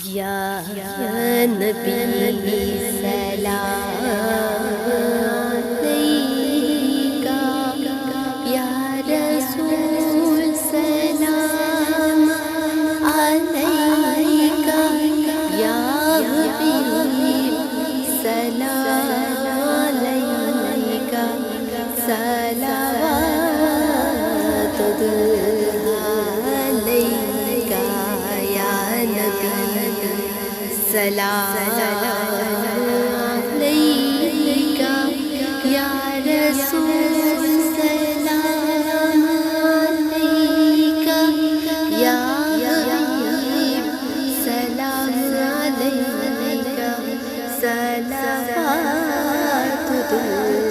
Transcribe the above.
یا نبی سلام علیکہ، یا رسول سلام علیکہ، یا حبیب سلام علیکہ، صلوات اللہ علیکہ، یا نبی سلام علیکہ، یا رسول سلام علیکہ، یا حبیب سلام علیکہ، صلوات اللہ